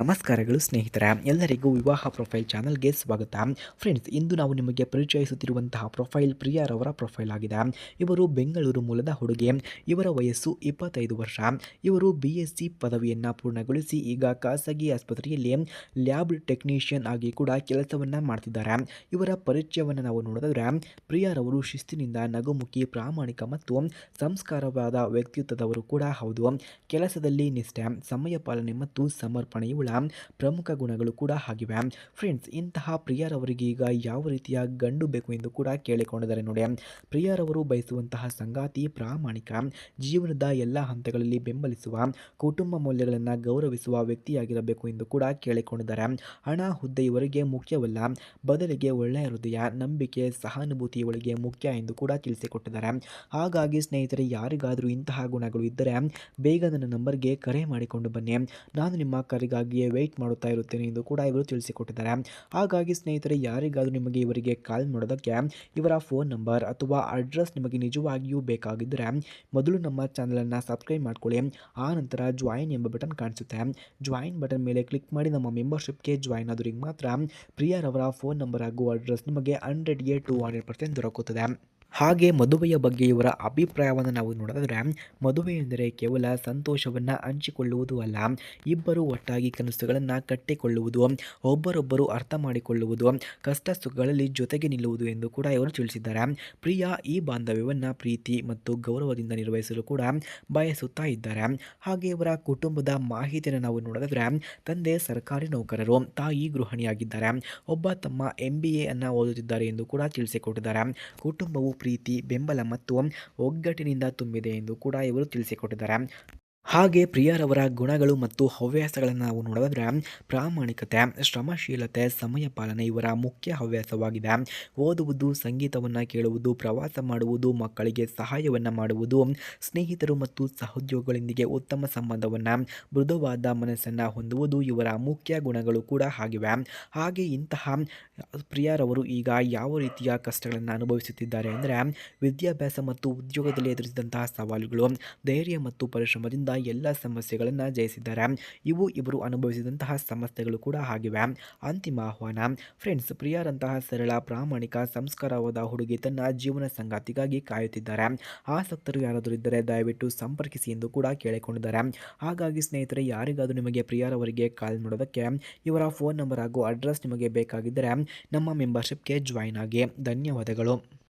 ನಮಸ್ಕಾರಗಳು ಸ್ನೇಹಿತರೆ, ಎಲ್ಲರಿಗೂ ವಿವಾಹ ಪ್ರೊಫೈಲ್ ಚಾನಲ್ಗೆ ಸ್ವಾಗತ. ಫ್ರೆಂಡ್ಸ್, ಇಂದು ನಾವು ನಿಮಗೆ ಪರಿಚಯಿಸುತ್ತಿರುವಂತಹ ಪ್ರೊಫೈಲ್ ಪ್ರಿಯಾರವರ ಪ್ರೊಫೈಲ್ ಆಗಿದೆ. ಇವರು ಬೆಂಗಳೂರು ಮೂಲದ ಹುಡುಗಿ. ಇವರ ವಯಸ್ಸು 25 ವರ್ಷ. ಇವರು BSc ಪದವಿಯನ್ನು ಪೂರ್ಣಗೊಳಿಸಿ ಈಗ ಖಾಸಗಿ ಆಸ್ಪತ್ರೆಯಲ್ಲಿ ಲ್ಯಾಬ್ ಟೆಕ್ನಿಷಿಯನ್ ಆಗಿ ಕೂಡ ಕೆಲಸವನ್ನು ಮಾಡ್ತಿದ್ದಾರೆ. ಇವರ ಪರಿಚಯವನ್ನು ನಾವು ನೋಡಿದ್ರೆ, ಪ್ರಿಯಾರವರು ಶಿಸ್ತಿನಿಂದ ನಗುಮುಖಿ, ಪ್ರಾಮಾಣಿಕ ಮತ್ತು ಸಂಸ್ಕಾರವಾದ ವ್ಯಕ್ತಿತ್ವದವರು ಕೂಡ ಹೌದು. ಕೆಲಸದಲ್ಲಿ ನಿಷ್ಠೆ, ಸಮಯ ಪಾಲನೆ ಮತ್ತು ಸಮರ್ಪಣೆ ಪ್ರಮುಖ ಗುಣಗಳು ಕೂಡ ಆಗಿವೆ. ಫ್ರೆಂಡ್ಸ್, ಇಂತಹ ಪ್ರಿಯರವರಿಗೆ ಈಗ ಯಾವ ರೀತಿಯ ಗಂಡು ಬೇಕು ಎಂದು ಕೂಡ ಕೇಳಿಕೊಂಡಿದ್ದಾರೆ ನೋಡಿ. ಪ್ರಿಯರವರು ಬಯಸುವಂತಹ ಸಂಗಾತಿ ಪ್ರಾಮಾಣಿಕ, ಜೀವನದ ಎಲ್ಲ ಹಂತಗಳಲ್ಲಿ ಬೆಂಬಲಿಸುವ, ಕುಟುಂಬ ಮೌಲ್ಯಗಳನ್ನು ಗೌರವಿಸುವ ವ್ಯಕ್ತಿಯಾಗಿರಬೇಕು ಎಂದು ಕೂಡ ಕೇಳಿಕೊಂಡಿದ್ದಾರೆ. ಹಣ, ಹುದ್ದೆ ಇವರಿಗೆ ಮುಖ್ಯವಲ್ಲ, ಬದಲಿಗೆ ಒಳ್ಳೆಯ ಹೃದಯ, ನಂಬಿಕೆ, ಸಹಾನುಭೂತಿ ಇವಳಿಗೆ ಮುಖ್ಯ ಎಂದು ಕೂಡ ತಿಳಿಸಿಕೊಟ್ಟಿದ್ದಾರೆ. ಹಾಗಾಗಿ ಸ್ನೇಹಿತರೆ, ಯಾರಿಗಾದರೂ ಇಂತಹ ಗುಣಗಳು ಇದ್ದರೆ ಬೇಗ ನನ್ನ ನಂಬರ್ಗೆ ಕರೆ ಮಾಡಿಕೊಂಡು ಬನ್ನಿ. ನಾನು ನಿಮ್ಮ ಕರೆಗಾಗಿ ವೆಯ್ಟ್ ಮಾಡುತ್ತಾ ಇರುತ್ತೇನೆ ಎಂದು ಕೂಡ ಇವರು ತಿಳಿಸಿಕೊಟ್ಟಿದ್ದಾರೆ. ಹಾಗಾಗಿ ಸ್ನೇಹಿತರೆ, ಯಾರಿಗಾದರೂ ನಿಮಗೆ ಇವರಿಗೆ ಕಾಲ್ ಮಾಡೋದಕ್ಕೆ ಇವರ ಫೋನ್ ನಂಬರ್ ಅಥವಾ ಅಡ್ರೆಸ್ ನಿಮಗೆ ನಿಜವಾಗಿಯೂ ಬೇಕಾಗಿದ್ದರೆ ಮೊದಲು ನಮ್ಮ ಚಾನಲನ್ನು ಸಬ್ಸ್ಕ್ರೈಬ್ ಮಾಡ್ಕೊಳ್ಳಿ. ಆ ನಂತರ ಜಾಯಿನ್ ಎಂಬ ಬಟನ್ ಕಾಣಿಸುತ್ತೆ. ಜಾಯಿನ್ ಬಟನ್ ಮೇಲೆ ಕ್ಲಿಕ್ ಮಾಡಿ ನಮ್ಮ ಮೆಂಬರ್ಶಿಪ್ಗೆ ಜಾಯಿನ್ ಆದವರಿಗೆ ಮಾತ್ರ ಪ್ರಿಯರವರ ಫೋನ್ ನಂಬರ್ ಹಾಗೂ ಅಡ್ರೆಸ್ ನಿಮಗೆ 100ಗೆ 200% ದೊರಕುತ್ತದೆ. ಹಾಗೆ ಮದುವೆಯ ಬಗ್ಗೆ ಇವರ ಅಭಿಪ್ರಾಯವನ್ನು ನಾವು ನೋಡಿದ್ರೆ, ಮದುವೆ ಎಂದರೆ ಕೇವಲ ಸಂತೋಷವನ್ನು ಹಂಚಿಕೊಳ್ಳುವುದು ಅಲ್ಲ, ಇಬ್ಬರು ಒಟ್ಟಾಗಿ ಕನಸುಗಳನ್ನು ಕಟ್ಟಿಕೊಳ್ಳುವುದು, ಒಬ್ಬರೊಬ್ಬರು ಅರ್ಥ ಮಾಡಿಕೊಳ್ಳುವುದು, ಕಷ್ಟ ಸುಖಗಳಲ್ಲಿ ಜೊತೆಗೆ ನಿಲ್ಲುವುದು ಎಂದು ಕೂಡ ಇವರು ತಿಳಿಸಿದ್ದಾರೆ. ಪ್ರಿಯಾ ಈ ಬಾಂಧವ್ಯವನ್ನು ಪ್ರೀತಿ ಮತ್ತು ಗೌರವದಿಂದ ನಿರ್ವಹಿಸಲು ಕೂಡ ಬಯಸುತ್ತಾ ಇದ್ದಾರೆ. ಹಾಗೆ ಇವರ ಕುಟುಂಬದ ಮಾಹಿತಿಯನ್ನು ನಾವು ನೋಡಿದ್ರೆ, ತಂದೆ ಸರ್ಕಾರಿ ನೌಕರರು, ತಾಯಿ ಗೃಹಿಣಿಯಾಗಿದ್ದಾರೆ, ಒಬ್ಬ ತಮ್ಮ MBA ಅನ್ನು ಓದುತ್ತಿದ್ದಾರೆ ಎಂದು ಕೂಡ ತಿಳಿಸಿಕೊಟ್ಟಿದ್ದಾರೆ. ಕುಟುಂಬವು ಪ್ರೀತಿ, ಬೆಂಬಲ ಮತ್ತು ಒಗ್ಗಟ್ಟಿನಿಂದ ತುಂಬಿದೆ ಎಂದು ಕೂಡ ಇವರು ತಿಳಿಸಿಕೊಟ್ಟಿದ್ದಾರೆ. ಹಾಗೆ ಪ್ರಿಯರವರ ಗುಣಗಳು ಮತ್ತು ಹವ್ಯಾಸಗಳನ್ನು ನಾವು ನೋಡಿದ್ರೆ, ಪ್ರಾಮಾಣಿಕತೆ, ಶ್ರಮಶೀಲತೆ, ಸಮಯ ಪಾಲನೆ ಇವರ ಮುಖ್ಯ ಹವ್ಯಾಸವಾಗಿದೆ. ಓದುವುದು, ಸಂಗೀತವನ್ನು ಕೇಳುವುದು, ಪ್ರವಾಸ ಮಾಡುವುದು, ಮಕ್ಕಳಿಗೆ ಸಹಾಯವನ್ನು ಮಾಡುವುದು, ಸ್ನೇಹಿತರು ಮತ್ತು ಸಹೋದ್ಯೋಗಿಗಳೊಂದಿಗೆ ಉತ್ತಮ ಸಂಬಂಧವನ್ನು, ಮೃದುವಾದ ಮನಸ್ಸನ್ನು ಹೊಂದುವುದು ಇವರ ಮುಖ್ಯ ಗುಣಗಳು ಕೂಡ ಆಗಿವೆ. ಹಾಗೆ ಇಂತಹ ಪ್ರಿಯರವರು ಈಗ ಯಾವ ರೀತಿಯ ಕಷ್ಟಗಳನ್ನು ಅನುಭವಿಸುತ್ತಿದ್ದಾರೆ ಅಂದರೆ, ವಿದ್ಯಾಭ್ಯಾಸ ಮತ್ತು ಉದ್ಯೋಗದಲ್ಲಿ ಎದುರಿಸಿದಂತಹ ಸವಾಲುಗಳು, ಧೈರ್ಯ ಮತ್ತು ಪರಿಶ್ರಮದಿಂದ ಎಲ್ಲ ಸಮಸ್ಯೆಗಳನ್ನು ಜಯಿಸಿದ್ದಾರೆ. ಇವರು ಅನುಭವಿಸಿದಂತಹ ಸಮಸ್ಯೆಗಳು ಕೂಡ ಆಗಿವೆ. ಅಂತಿಮ ಆಹ್ವಾನ. ಫ್ರೆಂಡ್ಸ್, ಪ್ರಿಯರಂತಹ ಸರಳ, ಪ್ರಾಮಾಣಿಕ, ಸಂಸ್ಕಾರವಾದ ಹುಡುಗಿ ತನ್ನ ಜೀವನ ಸಂಗಾತಿಗಾಗಿ ಕಾಯುತ್ತಿದ್ದಾರೆ. ಆಸಕ್ತರು ಯಾರಾದರೂ ಇದ್ದರೆ ದಯವಿಟ್ಟು ಸಂಪರ್ಕಿಸಿ ಎಂದು ಕೂಡ ಕೇಳಿಕೊಂಡಿದ್ದಾರೆ. ಹಾಗಾಗಿ ಸ್ನೇಹಿತರೆ, ಯಾರಿಗಾದರೂ ನಿಮಗೆ ಪ್ರಿಯರವರಿಗೆ ಕಾಲ್ ಮಾಡೋದಕ್ಕೆ ಇವರ ಫೋನ್ ನಂಬರ್ ಹಾಗೂ ಅಡ್ರೆಸ್ ನಿಮಗೆ ಬೇಕಾಗಿದ್ದರೆ ನಮ್ಮ ಮೆಂಬರ್ಶಿಪ್ಗೆ ಜಾಯಿನ್ ಆಗಿ. ಧನ್ಯವಾದಗಳು.